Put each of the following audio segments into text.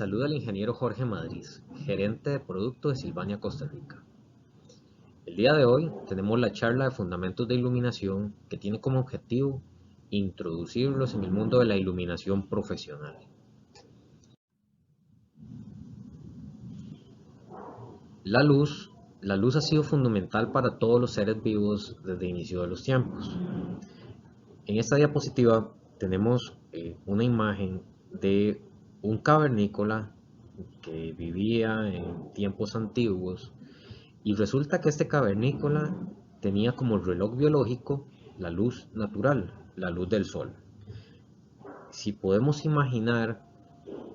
saluda el ingeniero Jorge Madrid, gerente de producto de Silvania, Costa Rica. El día de hoy tenemos la charla de fundamentos de iluminación que tiene como objetivo introducirlos en el mundo de la iluminación profesional. La luz ha sido fundamental para todos los seres vivos desde el inicio de los tiempos. En esta diapositiva tenemos una imagen de un cavernícola que vivía en tiempos antiguos y resulta que este cavernícola tenía como reloj biológico la luz natural, la luz del sol. Si podemos imaginar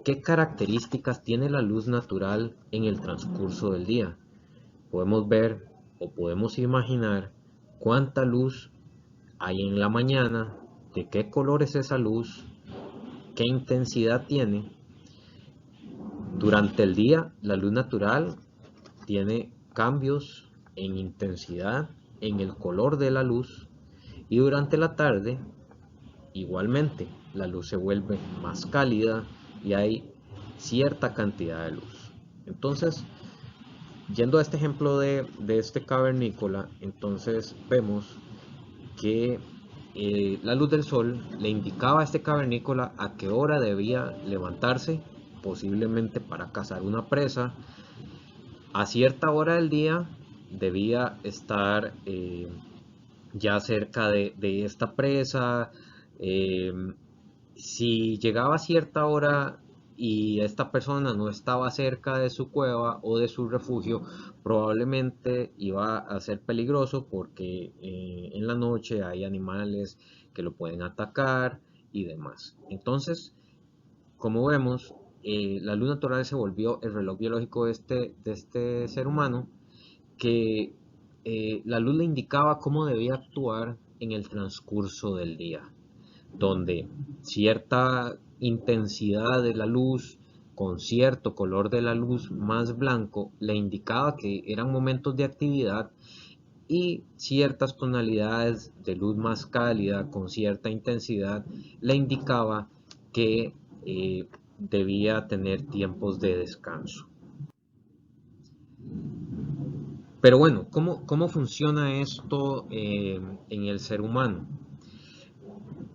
qué características tiene la luz natural en el transcurso del día, podemos ver o podemos imaginar cuánta luz hay en la mañana, de qué color es esa luz, qué intensidad tiene. Durante el día, la luz natural tiene cambios en intensidad, en el color de la luz, y durante la tarde, igualmente, la luz se vuelve más cálida y hay cierta cantidad de luz. Entonces, yendo a este ejemplo de este cavernícola, entonces vemos que la luz del sol le indicaba a este cavernícola a qué hora debía levantarse, posiblemente para cazar una presa. A cierta hora del día debía estar ya cerca de esta presa. eh, si llegaba a cierta hora y esta persona no estaba cerca de su cueva o de su refugio, probablemente iba a ser peligroso porque en la noche hay animales que lo pueden atacar y demás. Entonces, como vemos, la luz natural se volvió el reloj biológico de este ser humano, que la luz le indicaba cómo debía actuar en el transcurso del día, donde cierta intensidad de la luz con cierto color de la luz más blanco le indicaba que eran momentos de actividad, y ciertas tonalidades de luz más cálida con cierta intensidad le indicaba que debía tener tiempos de descanso. Pero bueno, ¿cómo funciona esto en el ser humano?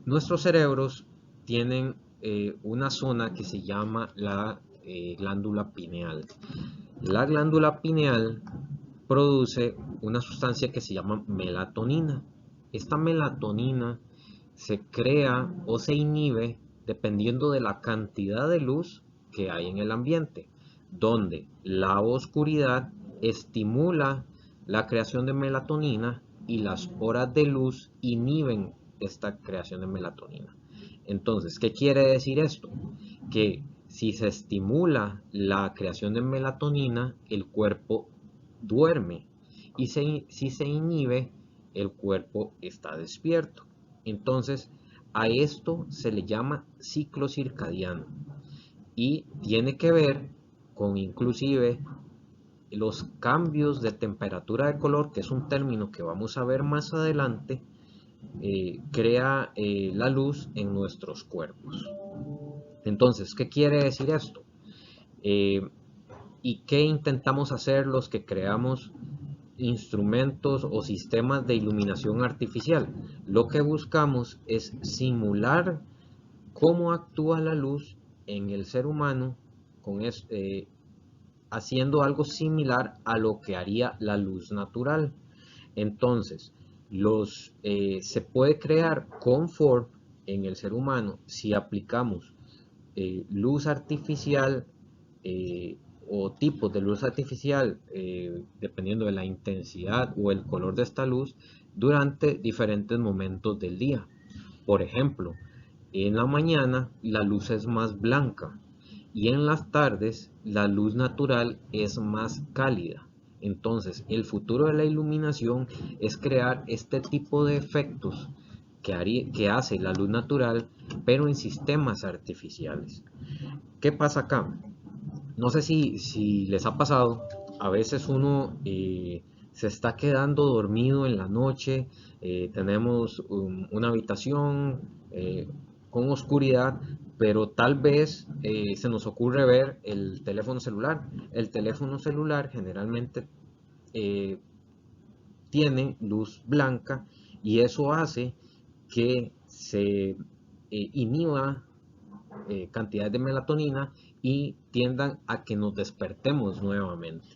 Nuestros cerebros tienen una zona que se llama la glándula pineal. La glándula pineal produce una sustancia que se llama melatonina. Esta melatonina se crea o se inhibe dependiendo de la cantidad de luz que hay en el ambiente, donde la oscuridad estimula la creación de melatonina y las horas de luz inhiben esta creación de melatonina. Entonces, ¿qué quiere decir esto? Que si se estimula la creación de melatonina, el cuerpo duerme, y si se inhibe, el cuerpo está despierto. Entonces, a esto se le llama ciclo circadiano y tiene que ver con inclusive los cambios de temperatura de color, que es un término que vamos a ver más adelante. Crea la luz en nuestros cuerpos. Entonces, ¿qué quiere decir esto? ¿Y qué intentamos hacer los que creamos instrumentos o sistemas de iluminación artificial? Lo que buscamos es simular cómo actúa la luz en el ser humano haciendo algo similar a lo que haría la luz natural. Entonces, se puede crear confort en el ser humano si aplicamos luz artificial o tipos de luz artificial, dependiendo de la intensidad o el color de esta luz, durante diferentes momentos del día. Por ejemplo, en la mañana la luz es más blanca y en las tardes la luz natural es más cálida. Entonces, el futuro de la iluminación es crear este tipo de efectos que hace la luz natural, pero en sistemas artificiales. ¿Qué pasa acá? No sé si les ha pasado, a veces uno se está quedando dormido en la noche. Tenemos una habitación con oscuridad, pero tal vez se nos ocurre ver el teléfono celular. El teléfono celular generalmente eh, tiene luz blanca y eso hace que se inhiba cantidades de melatonina y tiendan a que nos despertemos nuevamente.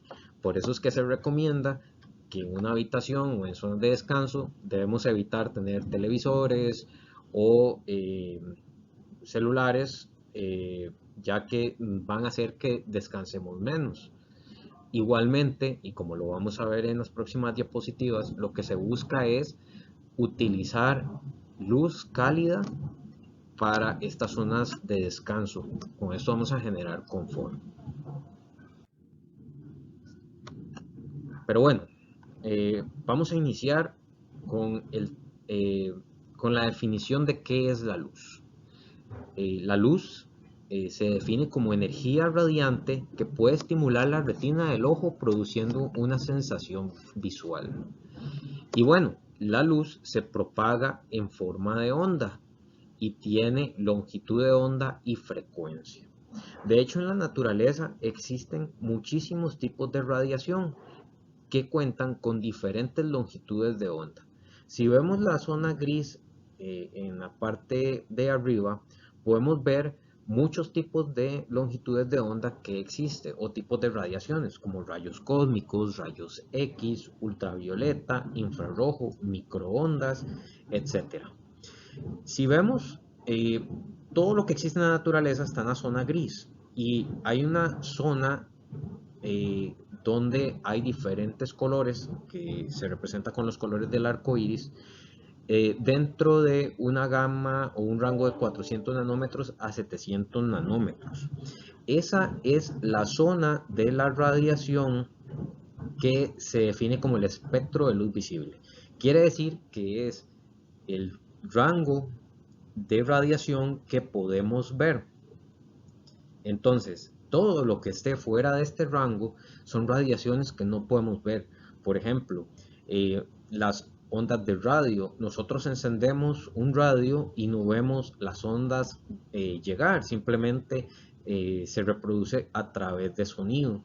Por eso es que se recomienda que en una habitación o en zonas de descanso debemos evitar tener televisores o celulares, ya que van a hacer que descansemos menos. Igualmente, y como lo vamos a ver en las próximas diapositivas, lo que se busca es utilizar luz cálida para estas zonas de descanso. Con esto vamos a generar confort. Pero bueno, vamos a iniciar con, eh, con la definición de qué es la luz. La luz se define como energía radiante que puede estimular la retina del ojo produciendo una sensación visual. Y bueno, la luz se propaga en forma de onda y tiene longitud de onda y frecuencia. De hecho, en la naturaleza existen muchísimos tipos de radiación que cuentan con diferentes longitudes de onda. Si vemos la zona gris en la parte de arriba, podemos ver muchos tipos de longitudes de onda que existen o tipos de radiaciones como rayos cósmicos, rayos X, ultravioleta, infrarrojo, microondas, etc. Si vemos todo lo que existe en la naturaleza está en la zona gris y hay una zona eh, donde hay diferentes colores que se representa con los colores del arco iris dentro de una gama o un rango de 400 nanómetros a 700 nanómetros. Esa es la zona de la radiación que se define como el espectro de luz visible. Quiere decir que es el rango de radiación que podemos ver. Entonces, todo lo que esté fuera de este rango son radiaciones que no podemos ver. Por ejemplo, las ondas de radio. Nosotros encendemos un radio y no vemos las ondas llegar, simplemente se reproduce a través de sonido.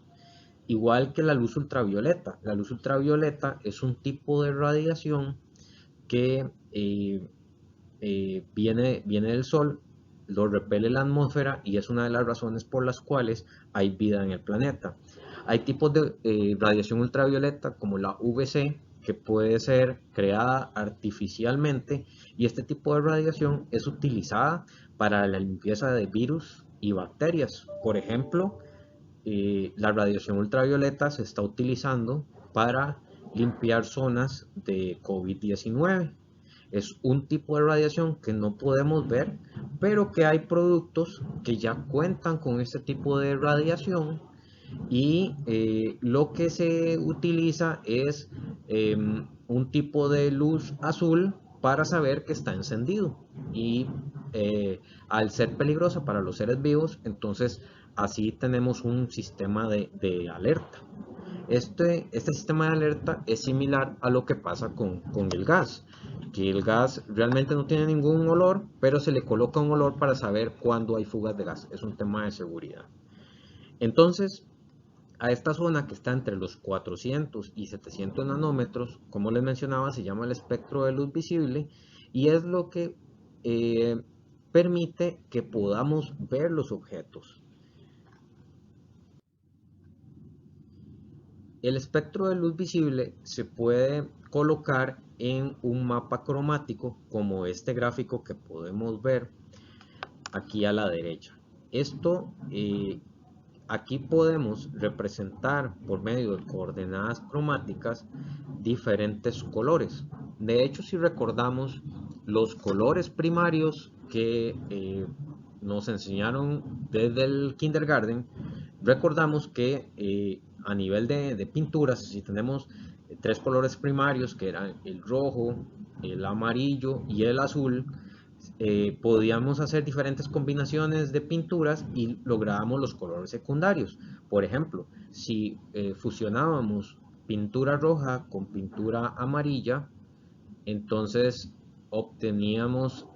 Igual que la luz ultravioleta. La luz ultravioleta es un tipo de radiación que viene del Sol, lo repele la atmósfera y es una de las razones por las cuales hay vida en el planeta. Hay tipos de radiación ultravioleta como la UVC que puede ser creada artificialmente y este tipo de radiación es utilizada para la limpieza de virus y bacterias. Por ejemplo, la radiación ultravioleta se está utilizando para limpiar zonas de COVID-19. Es un tipo de radiación que no podemos ver, pero que hay productos que ya cuentan con este tipo de radiación y lo que se utiliza es un tipo de luz azul para saber que está encendido y al ser peligrosa para los seres vivos, entonces así tenemos un sistema de alerta. Este sistema de alerta es similar a lo que pasa con el gas, que el gas realmente no tiene ningún olor, pero se le coloca un olor para saber cuándo hay fugas de gas. Es un tema de seguridad. Entonces, a esta zona que está entre los 400 y 700 nanómetros, como les mencionaba, se llama el espectro de luz visible y es lo que eh, permite que podamos ver los objetos. El espectro de luz visible se puede colocar en un mapa cromático como este gráfico que podemos ver aquí a la derecha. Esto aquí podemos representar por medio de coordenadas cromáticas diferentes colores. De hecho, si recordamos los colores primarios que nos enseñaron desde el kindergarten, recordamos que a nivel de pinturas, si tenemos tres colores primarios que eran el rojo, el amarillo y el azul, podíamos hacer diferentes combinaciones de pinturas y lográbamos los colores secundarios. Por ejemplo, si fusionábamos pintura roja con pintura amarilla, entonces obteníamos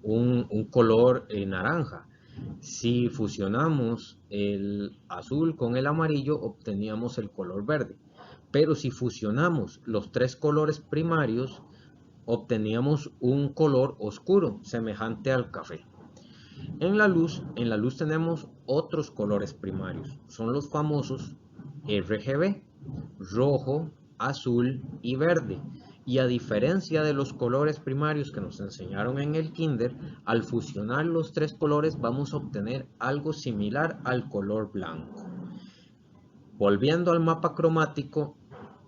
un color naranja. Si fusionamos el azul con el amarillo, obteníamos el color verde. Pero si fusionamos los tres colores primarios, obteníamos un color oscuro, semejante al café. En la luz tenemos otros colores primarios, son los famosos RGB, rojo, azul y verde. Y a diferencia de los colores primarios que nos enseñaron en el kinder, al fusionar los tres colores vamos a obtener algo similar al color blanco. Volviendo al mapa cromático,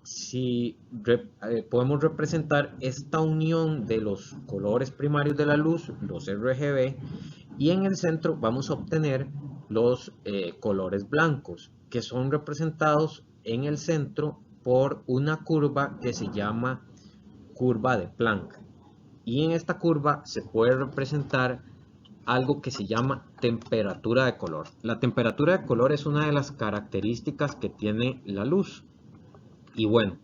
si podemos representar esta unión de los colores primarios de la luz, los RGB, y en el centro vamos a obtener los colores blancos, que son representados en el centro por una curva que se llama curva de Planck. Y en esta curva se puede representar algo que se llama temperatura de color. La temperatura de color es una de las características que tiene la luz. Y bueno,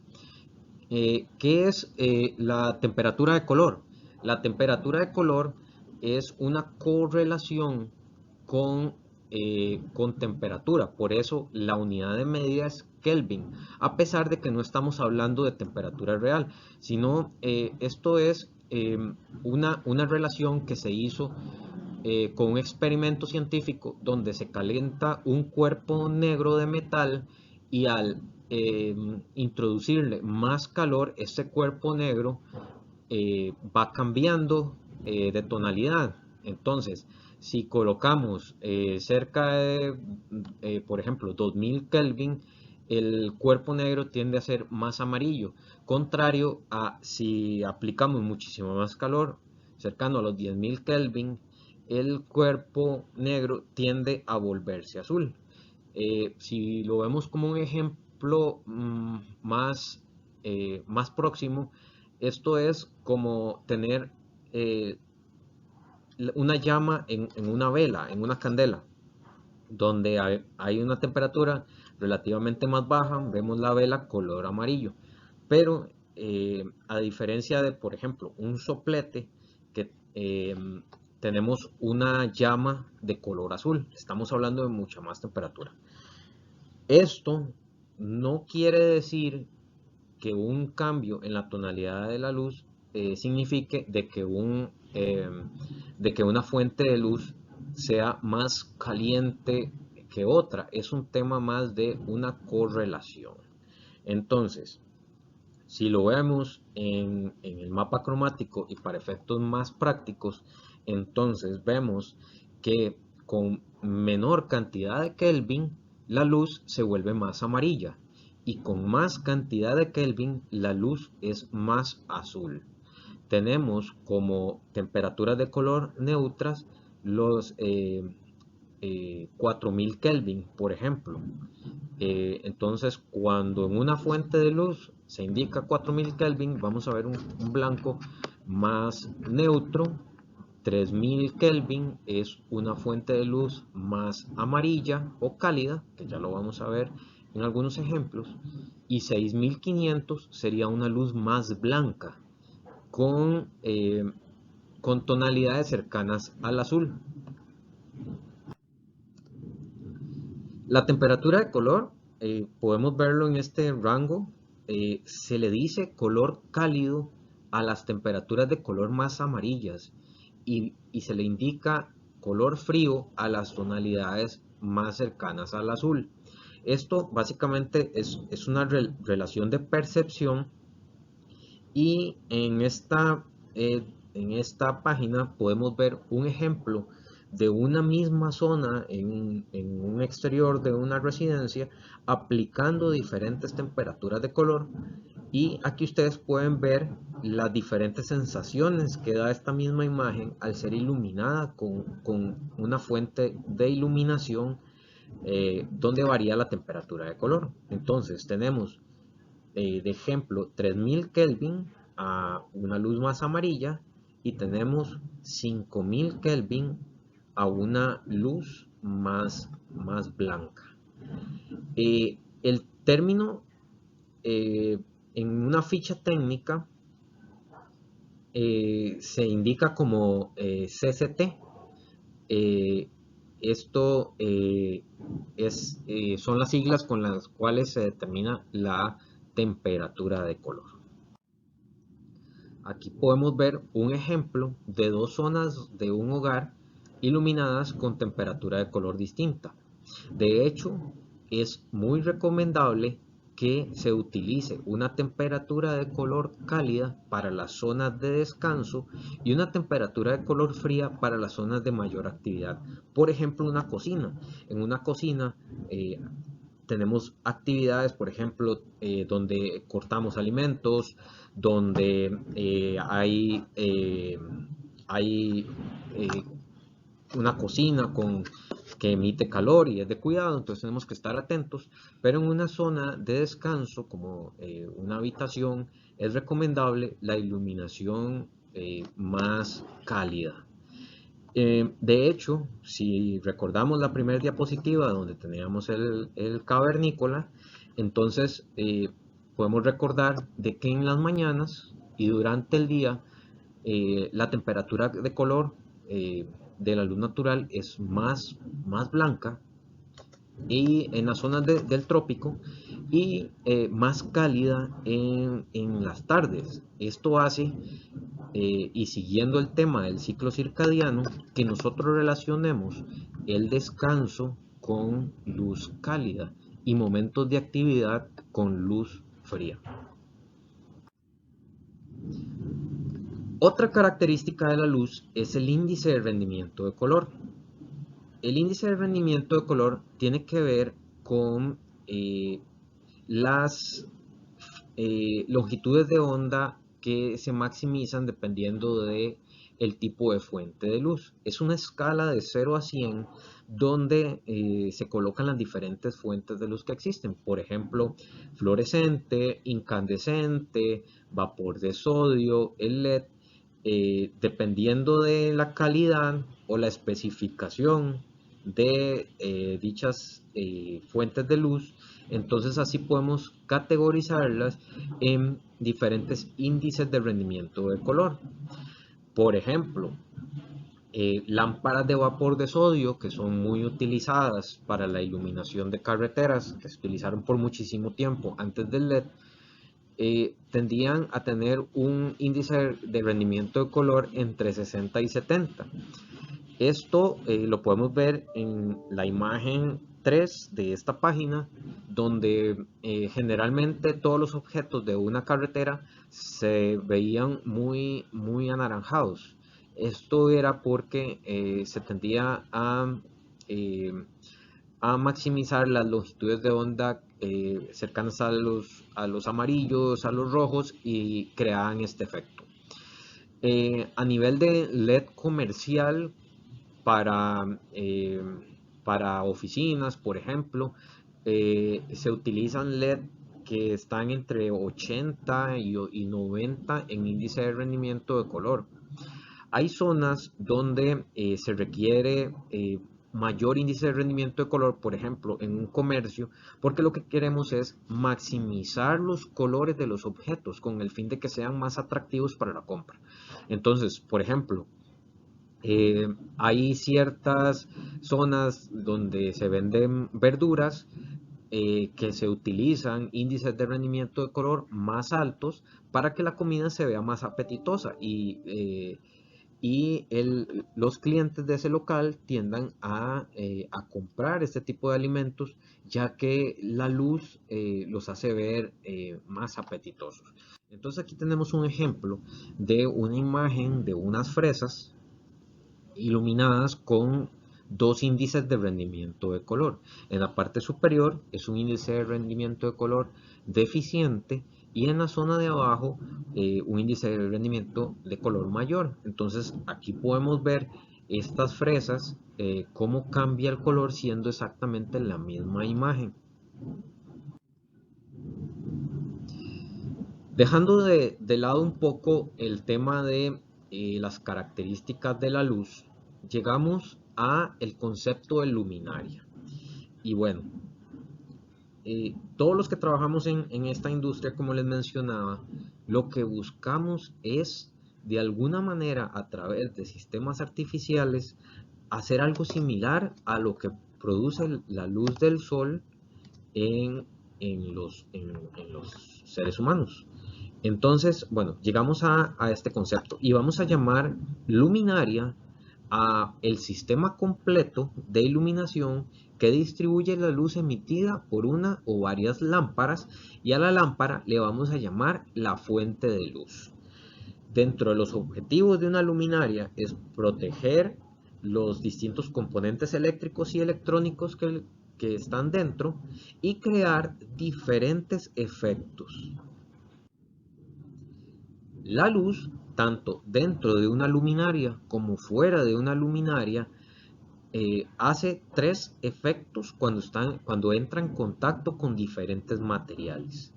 ¿qué es la temperatura de color? La temperatura de color es una correlación con temperatura. Por eso la unidad de medida es Kelvin, a pesar de que no estamos hablando de temperatura real, sino esto es una relación que se hizo con un experimento científico donde se calienta un cuerpo negro de metal y al introducirle más calor, ese cuerpo negro va cambiando de tonalidad. Entonces, si colocamos cerca de, por ejemplo, 2000 Kelvin, el cuerpo negro tiende a ser más amarillo, contrario a si aplicamos muchísimo más calor, cercano a los 10.000 Kelvin, el cuerpo negro tiende a volverse azul. Si lo vemos como un ejemplo más próximo, esto es como tener una llama en una vela, en una candela, donde hay una temperatura relativamente más baja, vemos la vela color amarillo. Pero a diferencia de, por ejemplo, un soplete, que tenemos una llama de color azul, estamos hablando de mucha más temperatura. Esto no quiere decir que un cambio en la tonalidad de la luz signifique de que una fuente de luz sea más caliente que otra. Es un tema más de una correlación. Entonces, si lo vemos en el mapa cromático y para efectos más prácticos, entonces vemos que con menor cantidad de Kelvin la luz se vuelve más amarilla y con más cantidad de Kelvin la luz es más azul. Tenemos como temperaturas de color neutras los 4000 Kelvin, por ejemplo. Entonces, cuando en una fuente de luz se indica 4000 Kelvin, vamos a ver un blanco más neutro. 3000 Kelvin es una fuente de luz más amarilla o cálida, que ya lo vamos a ver en algunos ejemplos. Y 6500 sería una luz más blanca, con, eh, con tonalidades cercanas al azul. La temperatura de color, podemos verlo en este rango, se le dice color cálido a las temperaturas de color más amarillas y se le indica color frío a las tonalidades más cercanas al azul. Esto básicamente es una relación de percepción y en esta página podemos ver un ejemplo de una misma zona en un exterior de una residencia aplicando diferentes temperaturas de color, y aquí ustedes pueden ver las diferentes sensaciones que da esta misma imagen al ser iluminada con una fuente de iluminación donde varía la temperatura de color. Entonces tenemos de ejemplo 3000 Kelvin a una luz más amarilla y tenemos 5000 Kelvin a una luz más blanca. El término en una ficha técnica se indica como CCT. Esto son las siglas con las cuales se determina la temperatura de color. Aquí podemos ver un ejemplo de dos zonas de un hogar iluminadas con temperatura de color distinta. De hecho, es muy recomendable que se utilice una temperatura de color cálida para las zonas de descanso y una temperatura de color fría para las zonas de mayor actividad. Por ejemplo, una cocina. En una cocina tenemos actividades, por ejemplo, donde cortamos alimentos, donde hay una cocina que emite calor y es de cuidado, entonces tenemos que estar atentos, pero en una zona de descanso como una habitación es recomendable la iluminación más cálida. De hecho, si recordamos la primera diapositiva donde teníamos el cavernícola, entonces podemos recordar de que en las mañanas y durante el día la temperatura de color de la luz natural es más blanca y en las zonas del trópico y más cálida en las tardes. Esto hace, y siguiendo el tema del ciclo circadiano, que nosotros relacionemos el descanso con luz cálida y momentos de actividad con luz fría. Otra característica de la luz es el índice de rendimiento de color. El índice de rendimiento de color tiene que ver con las longitudes de onda que se maximizan dependiendo de el tipo de fuente de luz. Es una escala de 0 a 100 donde se colocan las diferentes fuentes de luz que existen. Por ejemplo, fluorescente, incandescente, vapor de sodio, el LED. Dependiendo de la calidad o la especificación de dichas fuentes de luz, entonces así podemos categorizarlas en diferentes índices de rendimiento de color. Por ejemplo, lámparas de vapor de sodio que son muy utilizadas para la iluminación de carreteras, que se utilizaron por muchísimo tiempo antes del LED, tendían a tener un índice de rendimiento de color entre 60 y 70. Esto lo podemos ver en la imagen 3 de esta página, donde generalmente todos los objetos de una carretera se veían muy anaranjados. Esto era porque se tendía eh, a maximizar las longitudes de onda cercanas a los amarillos, a los rojos y creaban este efecto. A nivel de LED comercial para oficinas, por ejemplo, se utilizan LED que están entre 80 y 90 en índice de rendimiento de color. Hay zonas donde se requiere mayor índice de rendimiento de color, por ejemplo, en un comercio, porque lo que queremos es maximizar los colores de los objetos con el fin de que sean más atractivos para la compra. Entonces, por ejemplo, hay ciertas zonas donde se venden verduras que se utilizan índices de rendimiento de color más altos para que la comida se vea más apetitosa y los clientes de ese local tiendan a comprar este tipo de alimentos ya que la luz los hace ver más apetitosos. Entonces aquí tenemos un ejemplo de una imagen de unas fresas iluminadas con dos índices de rendimiento de color. En la parte superior es un índice de rendimiento de color deficiente y en la zona de abajo un índice de rendimiento de color mayor. Entonces aquí podemos ver estas fresas, cómo cambia el color siendo exactamente la misma imagen. Dejando de lado un poco el tema de las características de la luz, llegamos a el concepto de luminaria. Y bueno, todos los que trabajamos en esta industria, como les mencionaba, lo que buscamos es de alguna manera a través de sistemas artificiales hacer algo similar a lo que produce la luz del sol en, en los seres humanos. Entonces, bueno, llegamos a este concepto y vamos a llamar luminaria a el sistema completo de iluminación que distribuye la luz emitida por una o varias lámparas, y a la lámpara le vamos a llamar la fuente de luz. Dentro de los objetivos de una luminaria es proteger los distintos componentes eléctricos y electrónicos que están dentro y crear diferentes efectos. La luz, tanto dentro de una luminaria como fuera de una luminaria, hace tres efectos cuando entra en contacto con diferentes materiales.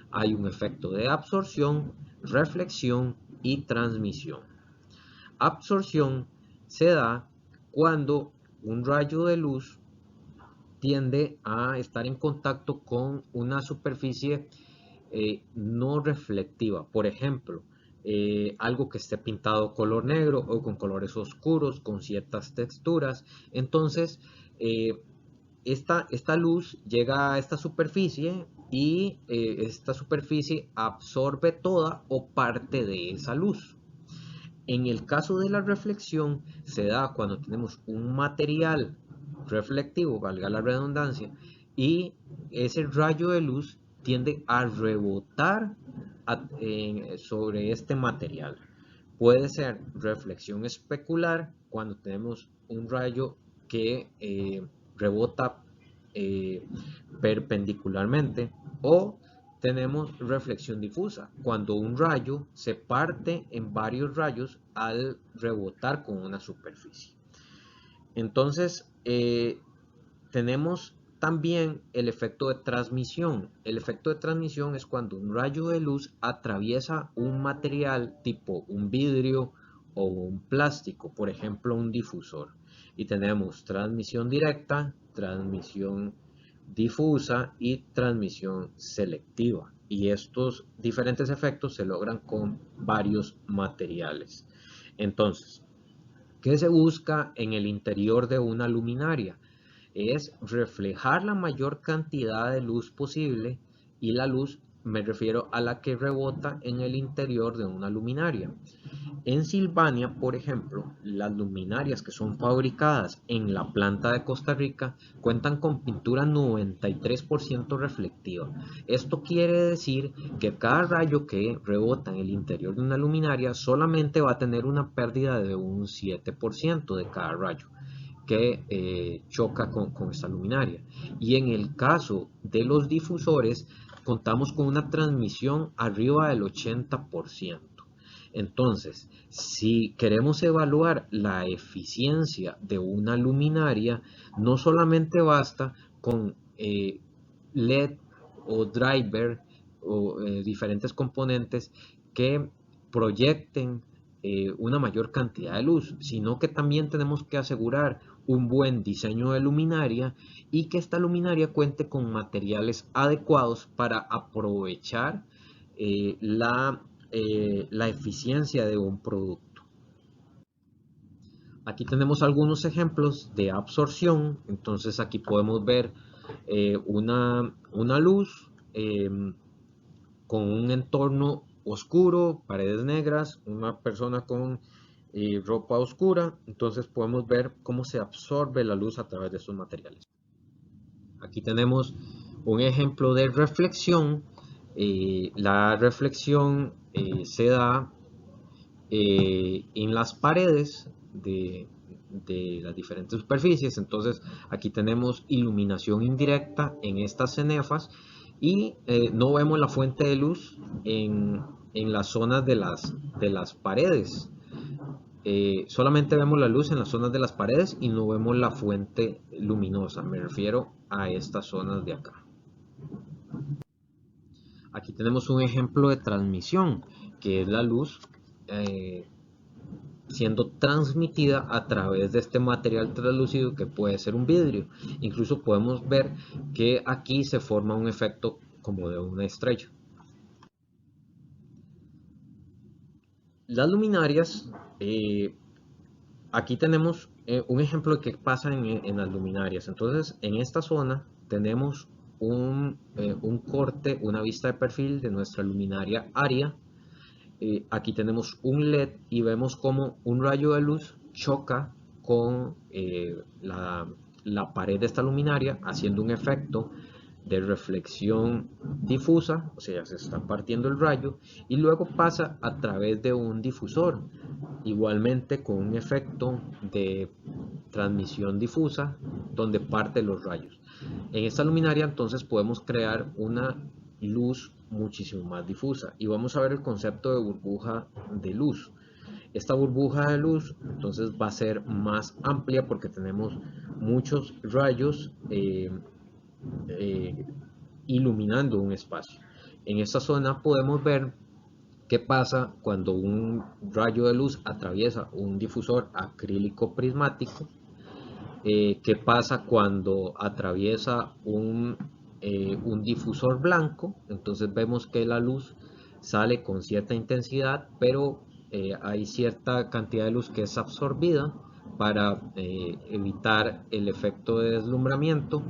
Hay un efecto de absorción, reflexión y transmisión. Absorción se da cuando un rayo de luz tiende a estar en contacto con una superficie no reflectiva. Por ejemplo, algo que esté pintado color negro o con colores oscuros, con ciertas texturas. Entonces, esta luz llega a esta superficie y esta superficie absorbe toda o parte de esa luz. En el caso de la reflexión, se da cuando tenemos un material reflectivo, valga la redundancia, y ese rayo de luz tiende a rebotar sobre este material. Puede ser reflexión especular cuando tenemos un rayo que rebota eh, perpendicularmente, o tenemos reflexión difusa, cuando un rayo se parte en varios rayos al rebotar con una superficie. Entonces, tenemos también el efecto de transmisión. El efecto de transmisión es cuando un rayo de luz atraviesa un material tipo un vidrio o un plástico, por ejemplo un difusor. Y tenemos transmisión directa, transmisión difusa y transmisión selectiva. Y estos diferentes efectos se logran con varios materiales. Entonces, ¿qué se busca en el interior de una luminaria? Es reflejar la mayor cantidad de luz posible, y la luz me refiero a la que rebota en el interior de una luminaria. En Silvania, por ejemplo, las luminarias que son fabricadas en la planta de Costa Rica cuentan con pintura 93% reflectiva. Esto quiere decir que cada rayo que rebota en el interior de una luminaria solamente va a tener una pérdida de un 7% de cada rayo que choca con esta luminaria. Y en el caso de los difusores, contamos con una transmisión arriba del 80%. Entonces, si queremos evaluar la eficiencia de una luminaria, no solamente basta con LED o driver o diferentes componentes que proyecten una mayor cantidad de luz, sino que también tenemos que asegurar un buen diseño de luminaria y que esta luminaria cuente con materiales adecuados para aprovechar la eficiencia de un producto. Aquí tenemos algunos ejemplos de absorción. Entonces aquí podemos ver una luz con un entorno oscuro, paredes negras, una persona con ropa oscura. Entonces podemos ver cómo se absorbe la luz a través de estos materiales. Aquí tenemos un ejemplo de reflexión. La reflexión se da en las paredes de las diferentes superficies. Entonces aquí tenemos iluminación indirecta en estas cenefas y no vemos la fuente de luz en las zonas de las paredes. Solamente vemos la luz en las zonas de las paredes y no vemos la fuente luminosa. Me refiero a estas zonas de acá. Aquí tenemos un ejemplo de transmisión, que es la luz siendo transmitida a través de este material translúcido que puede ser un vidrio. Incluso podemos ver que aquí se forma un efecto como de una estrella. Las luminarias, aquí tenemos un ejemplo de qué pasa en las luminarias. Entonces, en esta zona tenemos un corte, una vista de perfil de nuestra luminaria Aria. Aquí tenemos un LED y vemos como un rayo de luz choca con la pared de esta luminaria, haciendo un efecto de reflexión difusa, o sea, se está partiendo el rayo y luego pasa a través de un difusor, igualmente con un efecto de transmisión difusa donde parte los rayos. En esta luminaria entonces podemos crear una luz muchísimo más difusa y vamos a ver el concepto de burbuja de luz. Esta burbuja de luz entonces va a ser más amplia porque tenemos muchos rayos iluminando un espacio. En esta zona podemos ver qué pasa cuando un rayo de luz atraviesa un difusor acrílico prismático, qué pasa cuando atraviesa un difusor blanco. Entonces vemos que la luz sale con cierta intensidad, pero hay cierta cantidad de luz que es absorbida para evitar el efecto de deslumbramiento.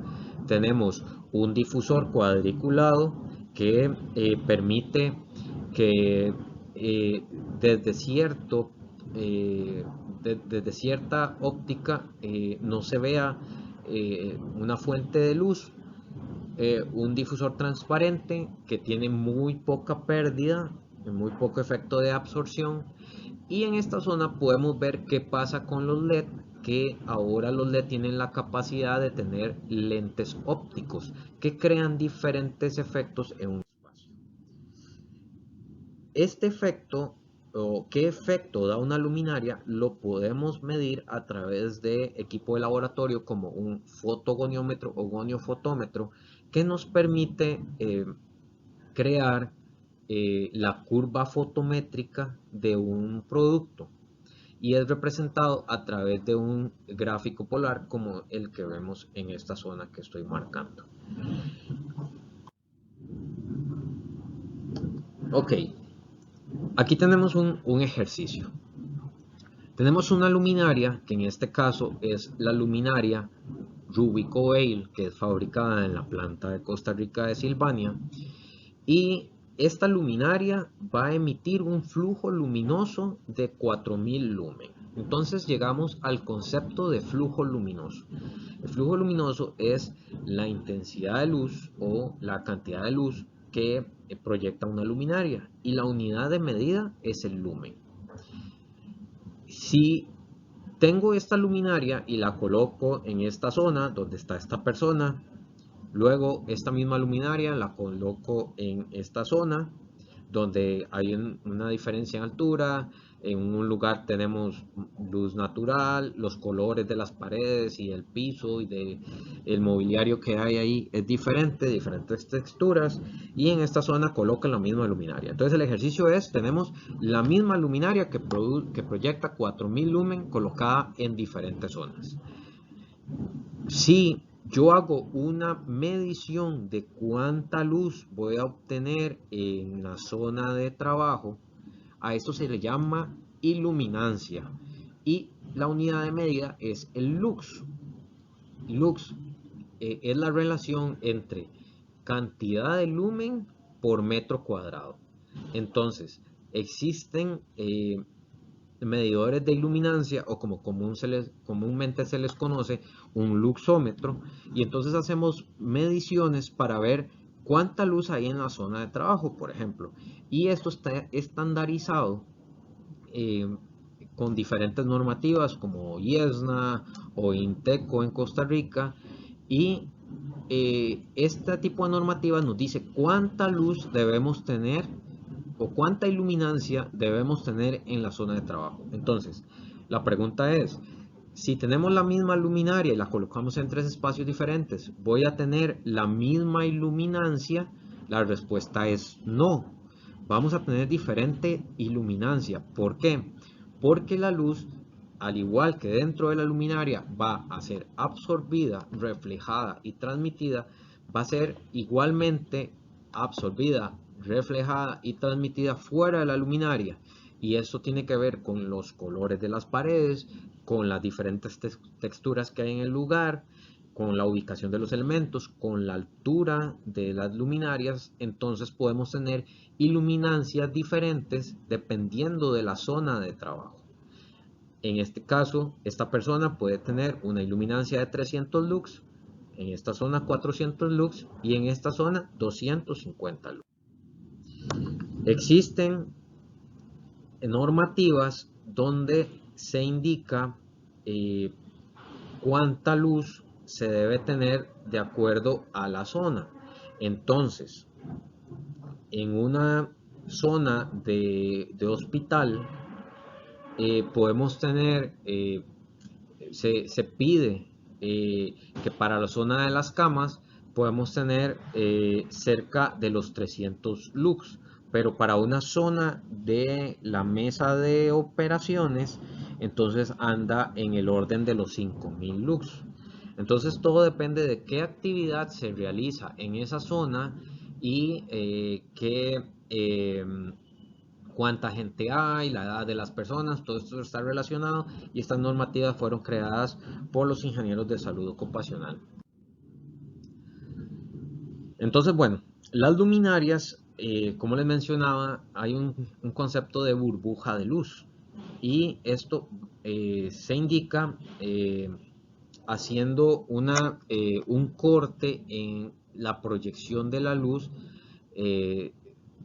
Tenemos un difusor cuadriculado que permite que desde desde cierta óptica no se vea una fuente de luz, un difusor transparente que tiene muy poca pérdida, muy poco efecto de absorción. Y en esta zona podemos ver qué pasa con los LED, que ahora los LED tienen la capacidad de tener lentes ópticos que crean diferentes efectos en un espacio. Este efecto o qué efecto da una luminaria lo podemos medir a través de equipo de laboratorio como un fotogoniómetro o goniofotómetro que nos permite crear la curva fotométrica de un producto y es representado a través de un gráfico polar como el que vemos en esta zona que estoy marcando. Ok, aquí tenemos un ejercicio. Tenemos una luminaria, que en este caso es la luminaria Rubico Ale, que es fabricada en la planta de Costa Rica de Silvania. Y esta luminaria va a emitir un flujo luminoso de 4000 lumen. Entonces llegamos al concepto de flujo luminoso. El flujo luminoso es la intensidad de luz o la cantidad de luz que proyecta una luminaria y la unidad de medida es el lumen. Si tengo esta luminaria y la coloco en esta zona donde está esta persona, luego esta misma luminaria la coloco en esta zona donde hay una diferencia en altura. En un lugar tenemos luz natural, los colores de las paredes y el piso y el mobiliario que hay ahí es diferente, diferentes texturas, y en esta zona colocan la misma luminaria. Entonces el ejercicio es, tenemos la misma luminaria que proyecta 4000 lumen colocada en diferentes zonas. Si yo hago una medición de cuánta luz voy a obtener en la zona de trabajo, a esto se le llama iluminancia y la unidad de medida es el lux. Lux es la relación entre cantidad de lumen por metro cuadrado. Entonces, existen medidores de iluminancia o como comúnmente se les conoce, un luxómetro, y entonces hacemos mediciones para ver cuánta luz hay en la zona de trabajo, por ejemplo, y esto está estandarizado con diferentes normativas como IESNA o INTECO en Costa Rica, y este tipo de normativa nos dice cuánta luz debemos tener o cuánta iluminancia debemos tener en la zona de trabajo. Entonces, la pregunta es, si tenemos la misma luminaria y la colocamos en 3 espacios diferentes, ¿voy a tener la misma iluminancia? La respuesta es no. Vamos a tener diferente iluminancia. ¿Por qué? Porque la luz, al igual que dentro de la luminaria, va a ser absorbida, reflejada y transmitida, va a ser igualmente absorbida, reflejada y transmitida fuera de la luminaria. y eso tiene que ver con los colores de las paredes, con las diferentes texturas que hay en el lugar, con la ubicación de los elementos, con la altura de las luminarias. Entonces podemos tener iluminancias diferentes dependiendo de la zona de trabajo. En este caso, esta persona puede tener una iluminancia de 300 lux, en esta zona 400 lux y en esta zona 250 lux. Existen normativas donde se indica cuánta luz se debe tener de acuerdo a la zona. Entonces, en una zona de hospital, podemos tener, se pide que para la zona de las camas podemos tener cerca de los 300 lux, pero para una zona de la mesa de operaciones, entonces anda en el orden de los 5000 lux. Entonces todo depende de qué actividad se realiza en esa zona y cuánta gente hay, la edad de las personas, todo esto está relacionado y estas normativas fueron creadas por los ingenieros de salud ocupacional. Entonces, bueno, las luminarias, como les mencionaba, hay un concepto de burbuja de luz y esto se indica haciendo un corte en la proyección de la luz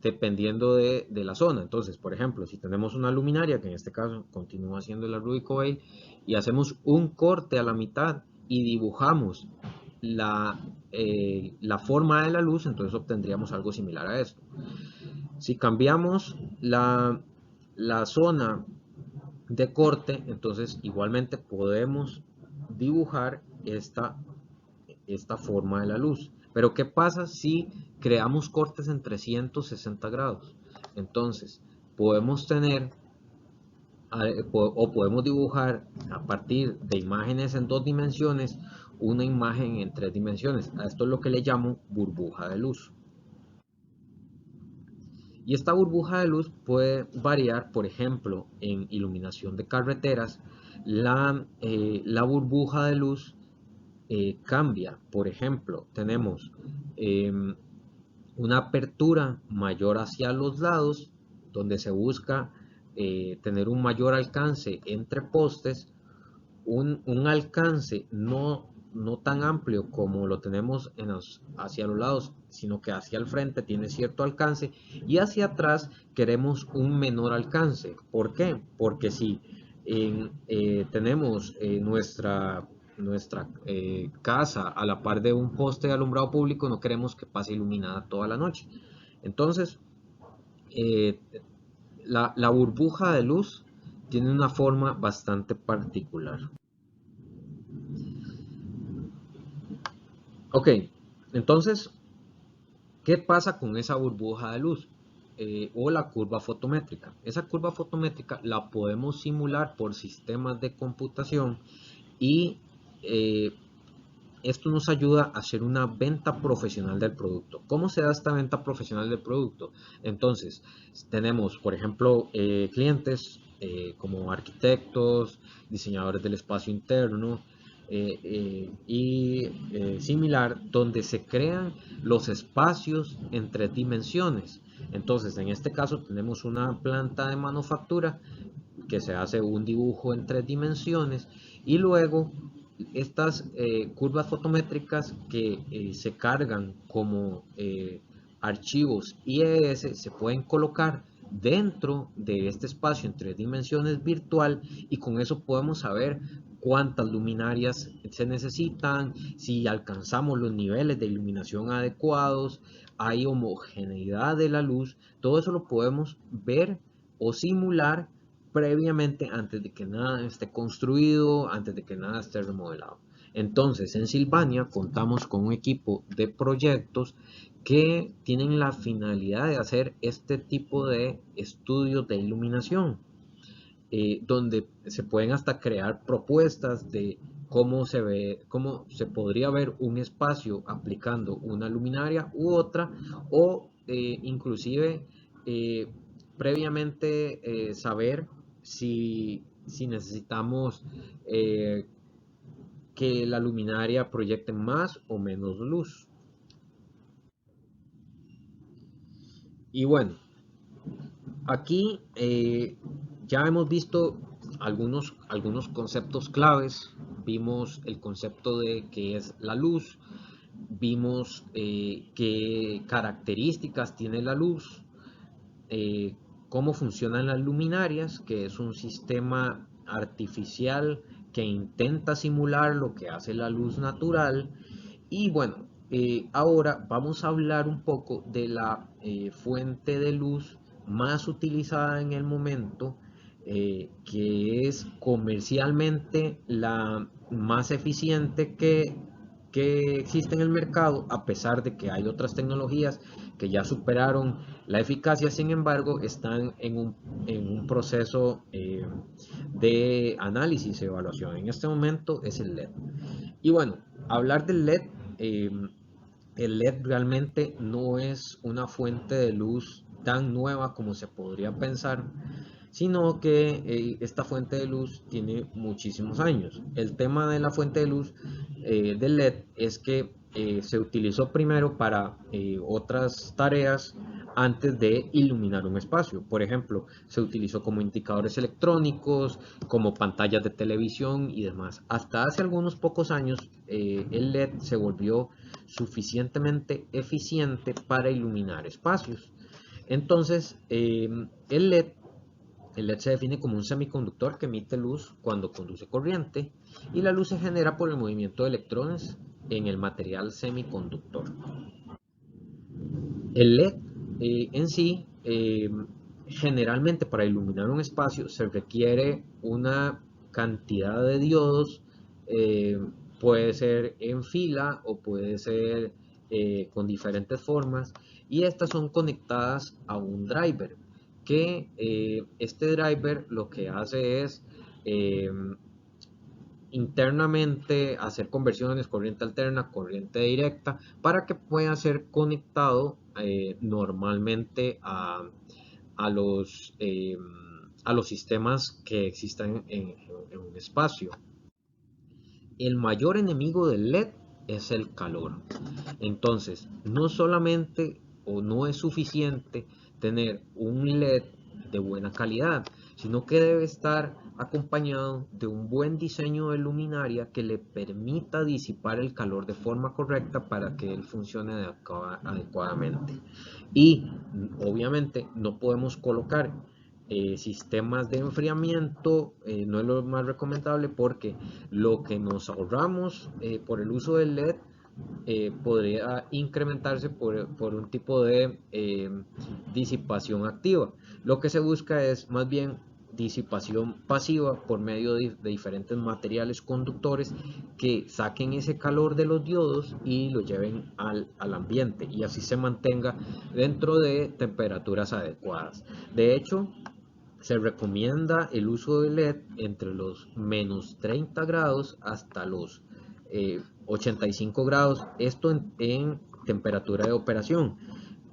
dependiendo de la zona. Entonces, por ejemplo, si tenemos una luminaria, que en este caso continúa siendo la Rubico Veil, y hacemos un corte a la mitad y dibujamos la forma de la luz, entonces obtendríamos algo similar a esto. Si cambiamos la zona de corte, entonces igualmente podemos dibujar esta forma de la luz. Pero ¿qué pasa si creamos cortes en 360 grados? Entonces, podemos tener o podemos dibujar a partir de imágenes en 2 dimensiones una imagen en 3 dimensiones. A esto es lo que le llamo burbuja de luz. Y esta burbuja de luz puede variar, por ejemplo, en iluminación de carreteras, la burbuja de luz cambia. Por ejemplo, tenemos una apertura mayor hacia los lados, donde se busca tener un mayor alcance entre postes, un alcance no tan amplio como lo tenemos hacia los lados, sino que hacia el frente tiene cierto alcance y hacia atrás queremos un menor alcance. ¿Por qué? Porque si tenemos nuestra casa a la par de un poste de alumbrado público, no queremos que pase iluminada toda la noche. Entonces, la burbuja de luz tiene una forma bastante particular. Ok, entonces, ¿qué pasa con esa burbuja de luz? O la curva fotométrica. Esa curva fotométrica la podemos simular por sistemas de computación y esto nos ayuda a hacer una venta profesional del producto. ¿Cómo se da esta venta profesional del producto? Entonces, tenemos, por ejemplo, clientes como arquitectos, diseñadores del espacio interno y similar, donde se crean los espacios en 3 dimensiones. Entonces, en este caso tenemos una planta de manufactura que se hace un dibujo en 3 dimensiones y luego estas curvas fotométricas que se cargan como archivos IES se pueden colocar dentro de este espacio en 3 dimensiones virtual y con eso podemos saber cuántas luminarias se necesitan, si alcanzamos los niveles de iluminación adecuados, hay homogeneidad de la luz, todo eso lo podemos ver o simular previamente antes de que nada esté construido, antes de que nada esté remodelado. Entonces, en Sylvania contamos con un equipo de proyectos que tienen la finalidad de hacer este tipo de estudios de iluminación, donde se pueden hasta crear propuestas de cómo se podría ver un espacio aplicando una luminaria u otra, o inclusive previamente saber si necesitamos que la luminaria proyecte más o menos luz. Y bueno, aquí ya hemos visto algunos conceptos claves. Vimos el concepto de qué es la luz, vimos qué características tiene la luz, eh, cómo funcionan las luminarias, que es un sistema artificial que intenta simular lo que hace la luz natural. Y bueno, ahora vamos a hablar un poco de la fuente de luz más utilizada en el momento, que es comercialmente la más eficiente que existe en el mercado, a pesar de que hay otras tecnologías que ya superaron la eficacia. Sin embargo, están en un proceso de análisis y evaluación. En este momento es el LED. Y bueno, hablar del LED, eh, el LED realmente no es una fuente de luz tan nueva como se podría pensar, sino que esta fuente de luz tiene muchísimos años. El tema de la fuente de luz del LED es que se utilizó primero para otras tareas antes de iluminar un espacio. Por ejemplo, se utilizó como indicadores electrónicos, como pantallas de televisión y demás. Hasta hace algunos pocos años, el LED se volvió suficientemente eficiente para iluminar espacios. Entonces, el LED se define como un semiconductor que emite luz cuando conduce corriente, y la luz se genera por el movimiento de electrones en el material semiconductor. El LED en sí, generalmente para iluminar un espacio se requiere una cantidad de diodos, eh, puede ser en fila o puede ser con diferentes formas, y estas son conectadas a un driver, que este driver lo que hace es eh, internamente hacer conversiones corriente alterna, corriente directa, para que pueda ser conectado normalmente a los sistemas que existan en un espacio. El mayor enemigo del LED es el calor. Entonces, no solamente o no es suficiente tener un LED de buena calidad, sino que debe estar acompañado de un buen diseño de luminaria que le permita disipar el calor de forma correcta para que él funcione adecuadamente. Y obviamente no podemos colocar sistemas de enfriamiento, no es lo más recomendable, porque lo que nos ahorramos por el uso del LED podría incrementarse por un tipo de disipación activa. Lo que se busca es más bien disipación pasiva por medio de diferentes materiales conductores que saquen ese calor de los diodos y lo lleven al ambiente, y así se mantenga dentro de temperaturas adecuadas. De hecho, se recomienda el uso de LED entre los menos 30 grados hasta los 85 grados, esto en temperatura de operación,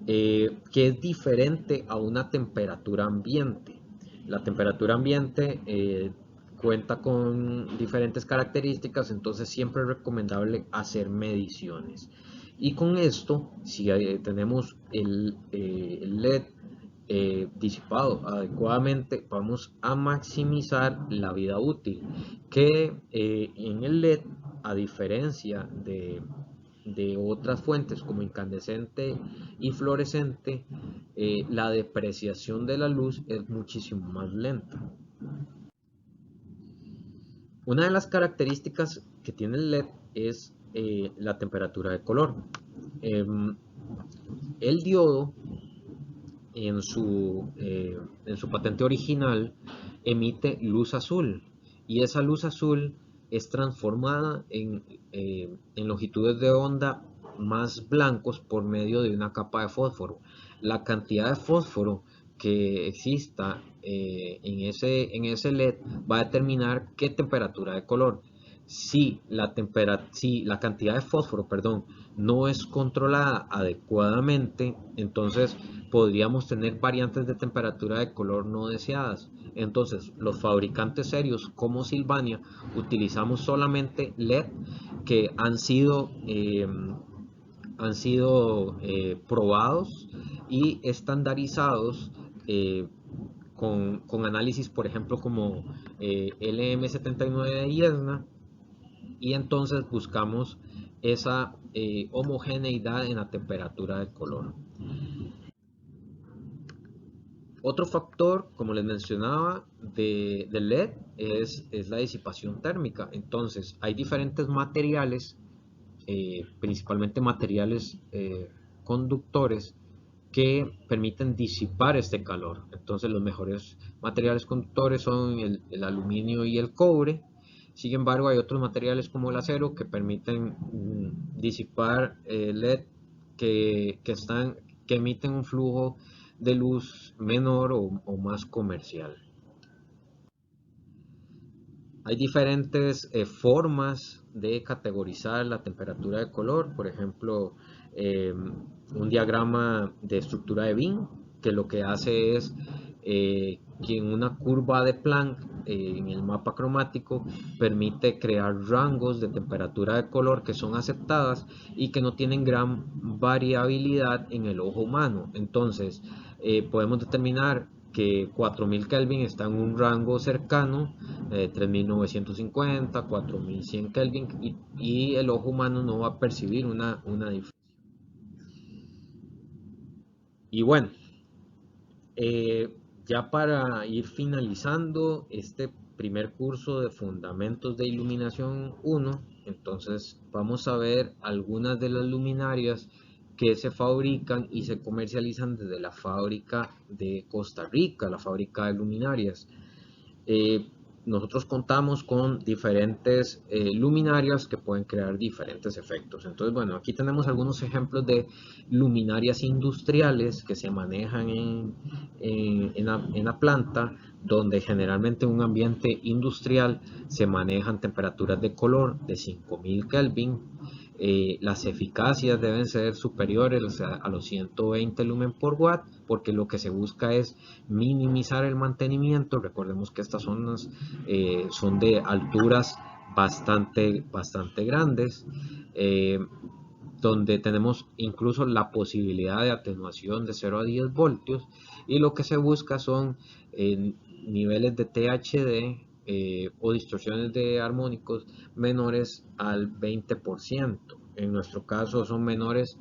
que es diferente a una temperatura ambiente. La temperatura ambiente cuenta con diferentes características, entonces siempre es recomendable hacer mediciones. Y con esto, si tenemos el LED disipado adecuadamente, vamos a maximizar la vida útil, que en el LED, a diferencia de otras fuentes como incandescente y fluorescente, la depreciación de la luz es muchísimo más lenta. Una de las características que tiene el LED es la temperatura de color. El diodo en su patente original emite luz azul, y esa luz azul es transformada en longitudes de onda más blancos por medio de una capa de fósforo. La cantidad de fósforo que exista en ese LED va a determinar qué temperatura de color. si la cantidad de fósforo, perdón, no es controlada adecuadamente, entonces podríamos tener variantes de temperatura de color no deseadas. Entonces, los fabricantes serios como Sylvania utilizamos solamente LED que han sido y estandarizados eh, con análisis, por ejemplo, como LM79 de IESNA, y entonces buscamos esa homogeneidad en la temperatura del color. Otro factor, como les mencionaba, del LED es la disipación térmica. Entonces, hay diferentes materiales, principalmente materiales conductores, que permiten disipar este calor. Entonces, los mejores materiales conductores son el aluminio y el cobre. Sin embargo, hay otros materiales como el acero que permiten disipar LED que emiten un flujo de luz menor o más comercial. Hay diferentes formas de categorizar la temperatura de color, por ejemplo, un diagrama de estructura de Bing, que lo que hace es que en una curva de Planck, en el mapa cromático, permite crear rangos de temperatura de color que son aceptadas y que no tienen gran variabilidad en el ojo humano. Entonces, podemos determinar que 4000 Kelvin está en un rango cercano, 3950, 4100 Kelvin, y el ojo humano no va a percibir una diferencia. Y bueno, ya para ir finalizando este primer curso de Fundamentos de Iluminación 1, entonces vamos a ver algunas de las luminarias que se fabrican y se comercializan desde la fábrica de Costa Rica, la fábrica de luminarias. Eh, Nosotros contamos con diferentes luminarias que pueden crear diferentes efectos. Entonces, bueno, aquí tenemos algunos ejemplos de luminarias industriales que se manejan en la planta, donde generalmente en un ambiente industrial se manejan temperaturas de color de 5000 Kelvin. Las eficacias deben ser superiores a los 120 lumen por watt, porque lo que se busca es minimizar el mantenimiento. Recordemos que estas zonas son de alturas bastante grandes, donde tenemos incluso la posibilidad de atenuación de 0 a 10 voltios, y lo que se busca son niveles de THD o distorsiones de armónicos menores al 20%. En nuestro caso son menores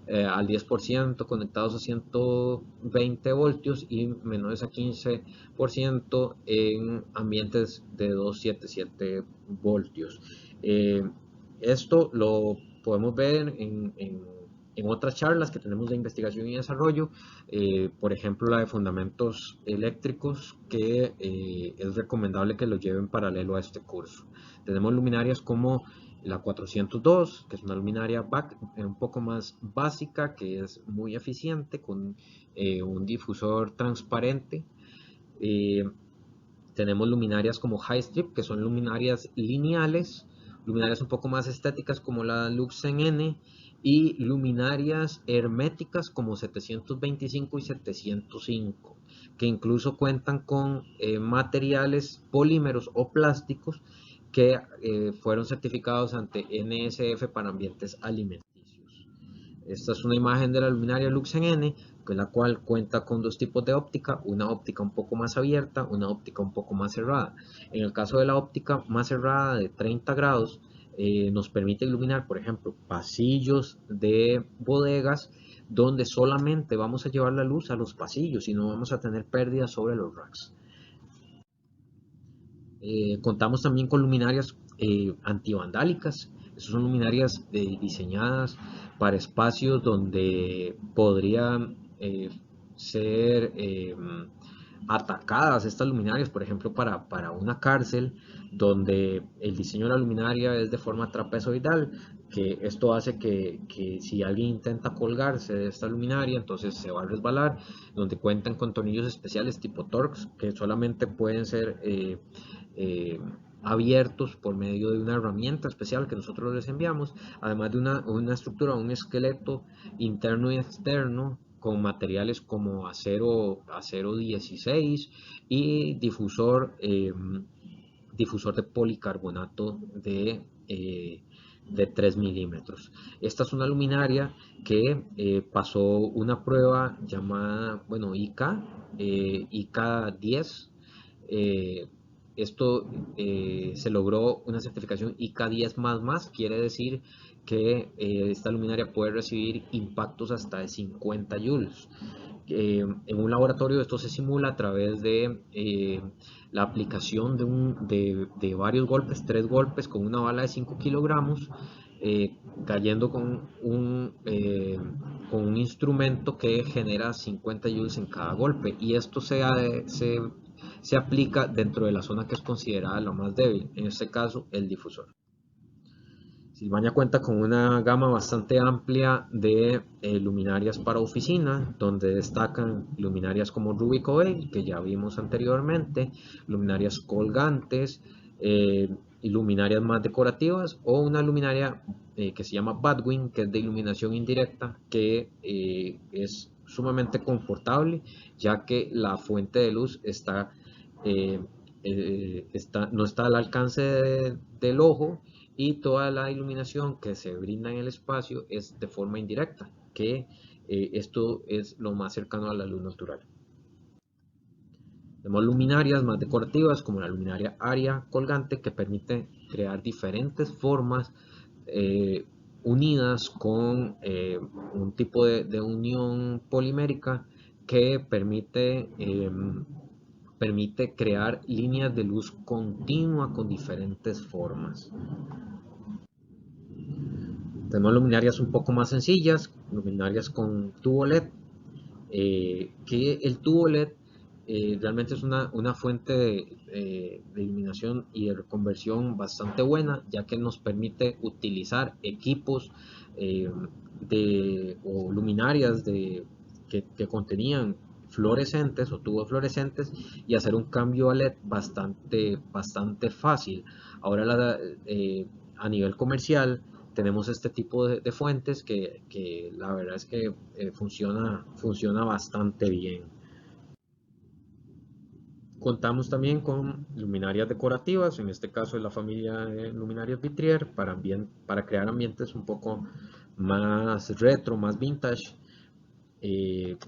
al 10% conectados a 120 voltios y menores a 15% en ambientes de 277 voltios. Esto lo podemos ver en otras charlas que tenemos de investigación y desarrollo, por ejemplo la de fundamentos eléctricos, que es recomendable que lo lleven paralelo a este curso. Tenemos luminarias como la 402, que es una luminaria un poco más básica, que es muy eficiente, con un difusor transparente. Eh, Tenemos luminarias como High Strip, que son luminarias lineales, luminarias un poco más estéticas como la Luxen N, y luminarias herméticas como 725 y 705, que incluso cuentan con materiales polímeros o plásticos que fueron certificados ante NSF para ambientes alimenticios. Esta es una imagen de la luminaria Luxen N, con la cual cuenta con dos tipos de óptica, una óptica un poco más abierta, una óptica un poco más cerrada. En el caso de la óptica más cerrada de 30 grados, nos permite iluminar, por ejemplo, pasillos de bodegas, donde solamente vamos a llevar la luz a los pasillos y no vamos a tener pérdidas sobre los racks. Contamos también con luminarias antivandálicas. Estas son luminarias diseñadas para espacios donde podrían ser atacadas estas luminarias, por ejemplo, para una cárcel, donde el diseño de la luminaria es de forma trapezoidal, que esto hace que si alguien intenta colgarse de esta luminaria, entonces se va a resbalar, donde cuentan con tornillos especiales tipo Torx, que solamente pueden ser abiertos por medio de una herramienta especial que nosotros les enviamos, además de una estructura, un esqueleto interno y externo con materiales como acero 16 y difusor de policarbonato de 3 milímetros. Esta es una luminaria que pasó una prueba llamada, bueno, IK 10. Esto se logró una certificación IK 10++, quiere decir que esta luminaria puede recibir impactos hasta de 50 joules. En un laboratorio esto se simula a través de la aplicación de varios golpes, 3 golpes con una bala de 5 kilogramos, cayendo con un instrumento que genera 50 joules en cada golpe, y esto se aplica dentro de la zona que es considerada la más débil, en este caso el difusor. Sylvania cuenta con una gama bastante amplia de luminarias para oficina, donde destacan luminarias como Ruby Coil, que ya vimos anteriormente, luminarias colgantes, y luminarias más decorativas, o una luminaria que se llama Batwing, que es de iluminación indirecta, que es sumamente confortable, ya que la fuente de luz no está al alcance del ojo, y toda la iluminación que se brinda en el espacio es de forma indirecta, que esto es lo más cercano a la luz natural. Tenemos luminarias más decorativas como la luminaria Aria colgante, que permite crear diferentes formas unidas con un tipo de unión polimérica que permite crear líneas de luz continua con diferentes formas. Tenemos luminarias un poco más sencillas, luminarias con tubo LED, que el tubo LED realmente es una fuente de iluminación y de conversión bastante buena, ya que nos permite utilizar equipos o luminarias que contenían fluorescentes o tubos fluorescentes, y hacer un cambio a LED bastante fácil. Ahora a nivel comercial tenemos este tipo de fuentes que la verdad es que funciona bastante bien. Contamos también con luminarias decorativas, en este caso es la familia de luminarias Vitrier, para crear ambientes un poco más retro, más vintage,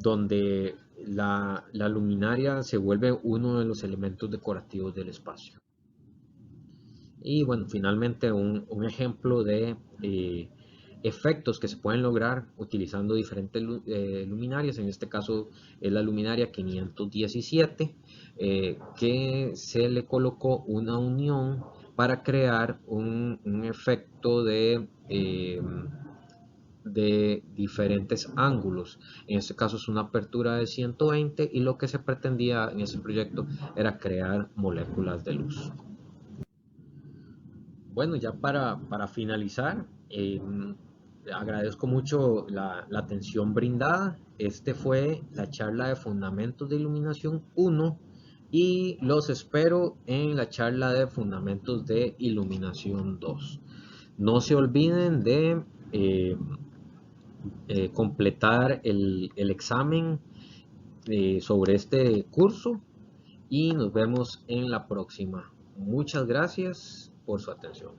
donde la luminaria se vuelve uno de los elementos decorativos del espacio. Y bueno, finalmente un ejemplo de efectos que se pueden lograr utilizando diferentes luminarias. En este caso es la luminaria 517, que se le colocó una unión para crear un efecto de diferentes ángulos. En este caso es una apertura de 120, y lo que se pretendía en ese proyecto era crear moléculas de luz. Bueno, ya para finalizar, agradezco mucho la atención brindada. Este fue la charla de Fundamentos de Iluminación 1, y los espero en la charla de Fundamentos de Iluminación 2. No se olviden de completar el examen sobre este curso, y nos vemos en la próxima. Muchas gracias por su atención.